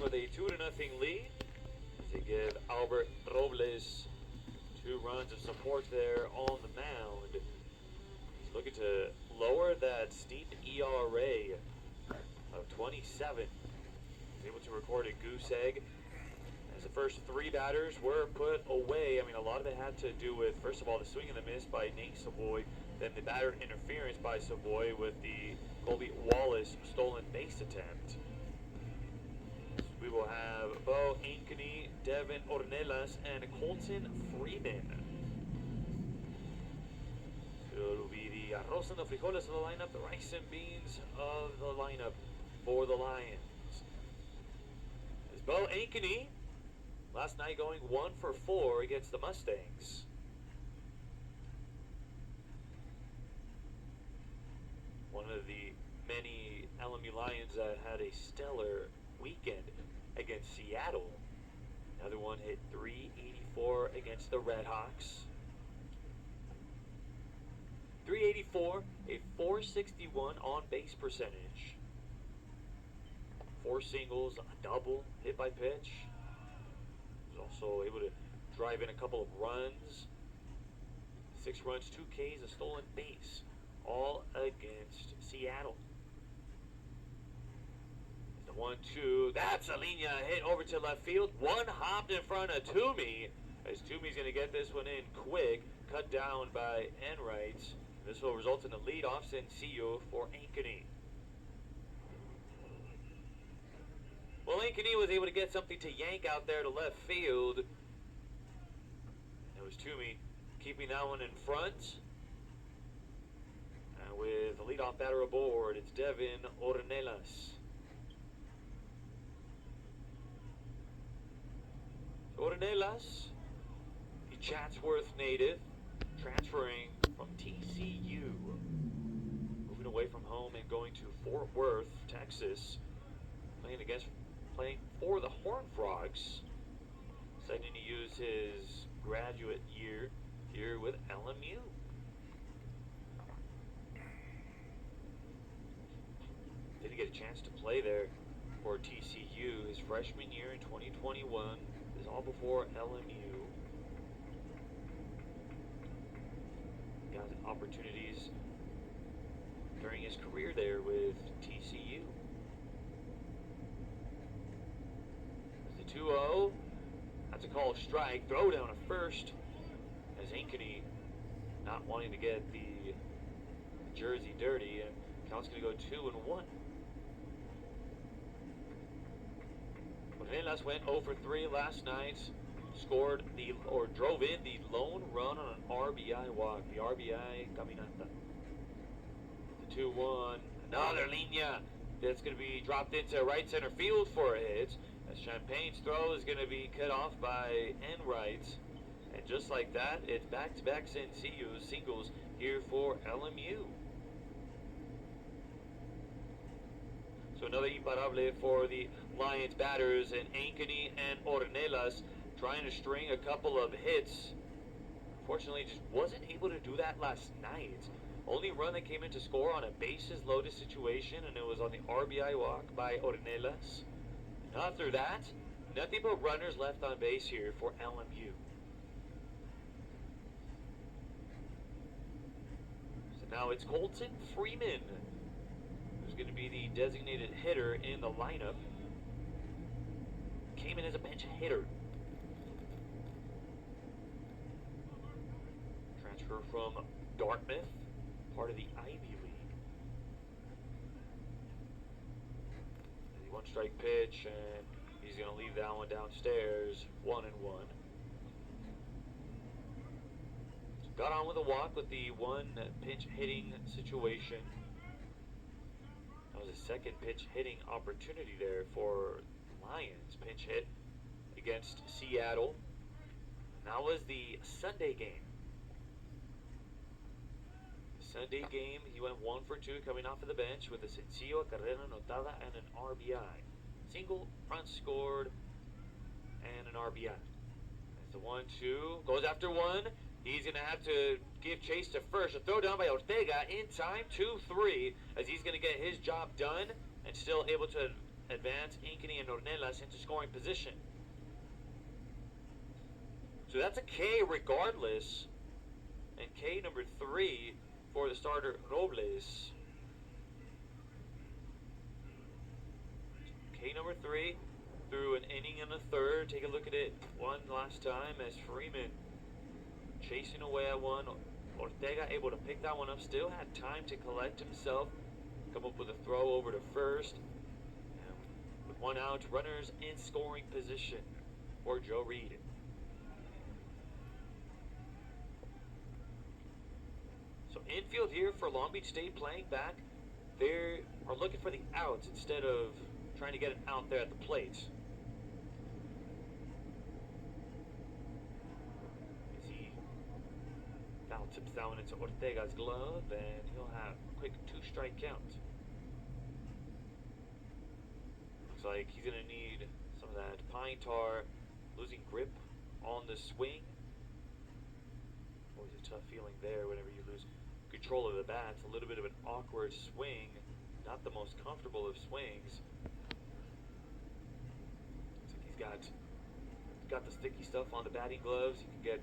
with a 2-0 lead. As they give Albert Roblez 2 runs of support there on the mound. He's looking to lower that steep ERA of 27. He's able to record a goose egg as the first 3 batters were put away. I mean, a lot of it had to do with, first of all, the swing and the miss by Nate Savoy, then the batter interference by Savoy with the Colby Wallace stolen base attempt. We will have Bo Ankeny, Devin Ornelas, and Colton Freeman. So it'll be the arroz and the frijoles of the lineup, the rice and beans of the lineup for the Lions. As Bo Ankeny, last night going 1 for 4 against the Mustangs. One of the many LMU Lions that had a stellar weekend against Seattle. Another one hit .384 against the Redhawks. .384, a .461 on base percentage. 4 singles, a double, hit by pitch. Was also able to drive in a couple of runs. 6 runs, 2 Ks, a stolen base, all against Seattle. The 1-2, that's a linea hit over to left field. One hopped in front of Toomey, as Toomey's going to get this one in quick, cut down by Enright. This will result in a leadoff sencillo for Ankeny. Well, Ankeny was able to get something to yank out there to left field. It was Toomey keeping that one in front. And with the leadoff batter aboard, it's Devin Ornelas. Ornelas, the Chatsworth native, transferring from TCU, moving away from home and going to Fort Worth, Texas, playing for the Horned Frogs, deciding to use his graduate year here with LMU. Didn't get a chance to play there for TCU his freshman year in 2021. This is all before LMU. Got opportunities during his career there with TCU. There's the 2-0. That's a called strike. Throw down at first as Ankeny not wanting to get the jersey dirty. And count's going to go 2-1. Ornelas went 0 for 3 last night. Drove in the lone run on an RBI walk. The RBI Caminata. The 2-1. Another linea that's going to be dropped into right center field for a hit. As Champagne's throw is going to be cut off by Enright. And just like that, it's back-to-back singles here for LMU. So another imparable for the Lions batters, and Ankeny and Ornelas trying to string a couple of hits. Unfortunately, just wasn't able to do that last night. Only run that came in to score on a bases loaded situation, and it was on the RBI walk by Ornelas. And after that, nothing but runners left on base here for LMU. So now it's Colton Freeman who's going to be the designated hitter in the lineup. Came in as a bench hitter. Transfer from Dartmouth, part of the Ivy League. The 1-strike pitch, and he's going to leave that one downstairs, 1-1. Got on with a walk with the 1 pinch hitting situation. That was a second pitch hitting opportunity there for Lions. Pinch hit against Seattle. And that was the Sunday game. Sunday game, he went 1 for 2 coming off of the bench with a sencillo, a carrera anotada, and an RBI. Single, run scored, and an RBI. That's the 1-2. Goes after 1. He's going to have to give chase to first. A throw down by Ortega in time, 2-3, as he's going to get his job done and still able to advance Ankeny and Ornelas into scoring position. So that's a K regardless. And K number 3 for the starter Roblez. K number 3 through an inning and a third. Take a look at it one last time as Freeman chasing away at one. Ortega able to pick that one up. Still had time to collect himself. Come up with a throw over to first. And with one out, runners in scoring position for Joe Reed. So infield here for Long Beach State playing back. They are looking for the outs instead of trying to get it out there at the plate. As he now tips that one into Ortega's glove, and he'll have a quick 2-strike count. Looks like he's going to need some of that pine tar, losing grip on the swing. Always a tough feeling there whenever you lose control of the bat. It's a little bit of an awkward swing, not the most comfortable of swings. Looks like he's got the sticky stuff on the batting gloves. He can get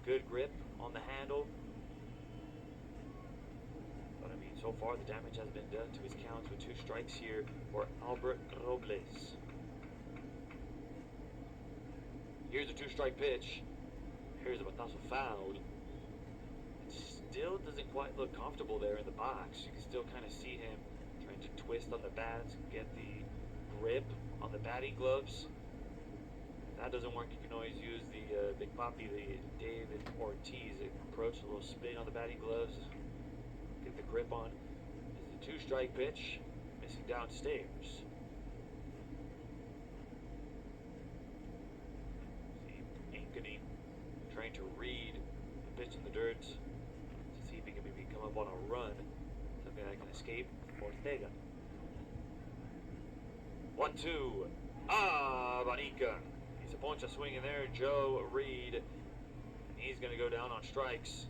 good grip on the handle. But I mean, so far the damage has been done to his counts with 2 strikes here for Albert Roblez. Here's a 2-strike pitch. Here's a batazo foul. Still doesn't quite look comfortable there in the box. You can still kind of see him trying to twist on the bats, get the grip on the batting gloves. If that doesn't work, you can always use the Big Papi, the David Ortiz approach, a little spin on the batting gloves, get the grip on. It's a 2-strike pitch, missing downstairs. See Ankeny trying to read the pitch in the dirt. See if he can maybe come up on a run, something that can escape Ortega. 1-2. Banica. He's a bunch of swinging there. Joe Reed. He's going to go down on strikes.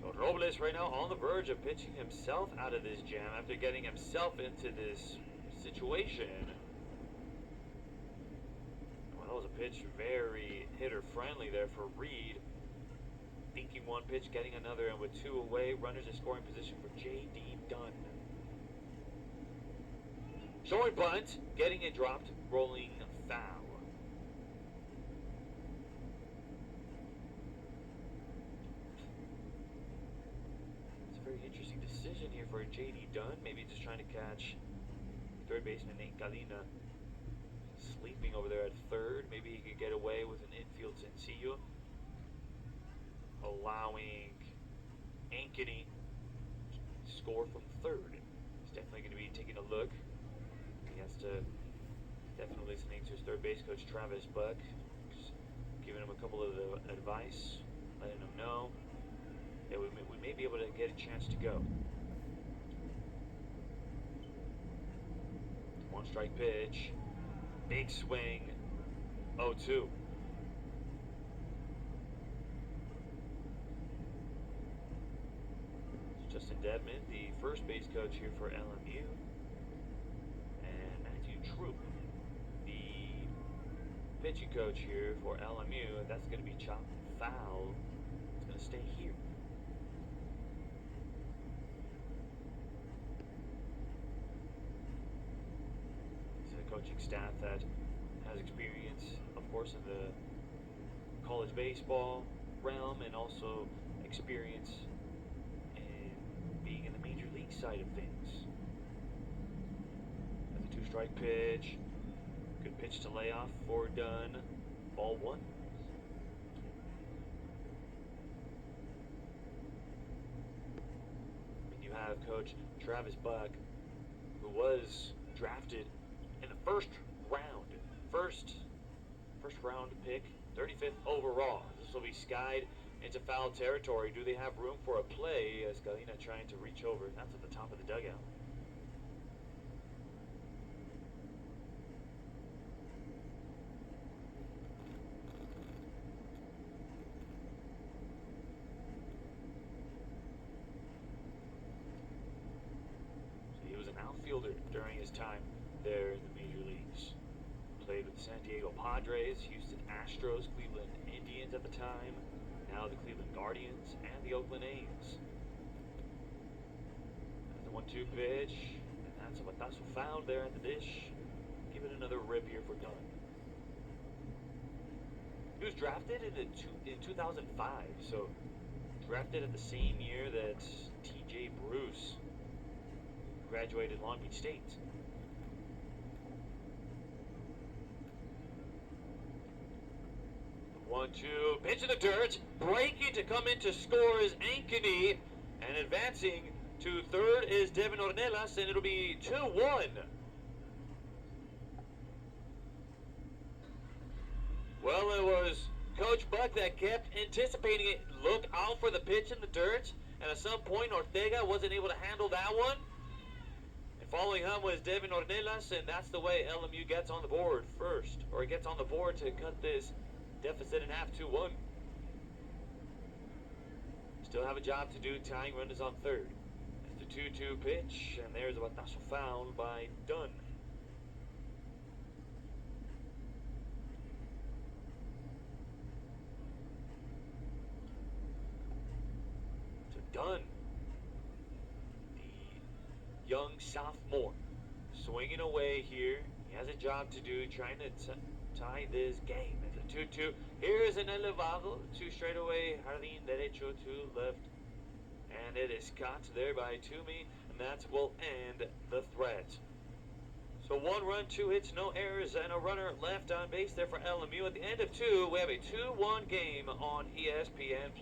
So Roblez right now on the verge of pitching himself out of this jam after getting himself into this situation. Well, that was a pitch very hitter friendly there for Reed. Thinking one pitch, getting another, and with 2 away, runners in scoring position for J.D. Dunn. Showing bunt, getting it dropped, rolling foul. It's a very interesting decision here for J.D. Dunn. Maybe just trying to catch third baseman Nate Galina sleeping over there at third. Maybe he could get away with an infield sencillo, allowing Ankeny to score from third. He's definitely going to be taking a look. He has to definitely listening to his third base coach Travis Buck, just giving him a couple of advice, letting him know that we may be able to get a chance to go. 1-strike pitch, big swing, 0-2. Justin Dedman, the first base coach here for LMU, and Matthew Troop, the pitching coach here for LMU. That's going to be chopped foul. It's going to stay here. It's a coaching staff that has experience, of course, in the college baseball realm, and also experience being in the major league side of things. That's a 2-strike pitch. Good pitch to lay off for Dunn. Ball 1. And you have Coach Travis Buck, who was drafted in the first round. First round pick, 35th overall. This will be skied into foul territory. Do they have room for a play as Galina trying to reach over? That's at the top of the dugout. So he was an outfield fielder during his time there in the major leagues. Played with the San Diego Padres, Houston Astros, Cleveland Indians at the time, now the Cleveland Guardians, and the Oakland A's. That's the 1-2 pitch, and that's a batazo foul there at the dish. Give it another rip here for Dunn. He was drafted in 2005, so drafted at the same year that T.J. Bruce graduated Long Beach State. The 1-2 pitch in the dirt, breaking to come in to score is Ankeny, and advancing to third is Devin Ornelas, and it'll be 2-1. Well, it was Coach Buck that kept anticipating it. Look out for the pitch in the dirt, and at some point Ortega wasn't able to handle that one. And following him was Devin Ornelas, and that's the way LMU gets on the board first, or gets on the board to cut this deficit in half, 2-1. Still have a job to do, tying runners on third. It's the 2-2 pitch, and there's a batazo foul by Dunn. Dunn, the young sophomore, swinging away here. He has a job to do, trying to tie this game. It's a 2-2. Here is an elevado to straightaway, Jardín derecho to left, and it is caught there by Toomey, and that will end the threat. So 1 run, 2 hits, no errors, and a runner left on base there for LMU. At the end of 2, we have a 2-1 game on ESPN+.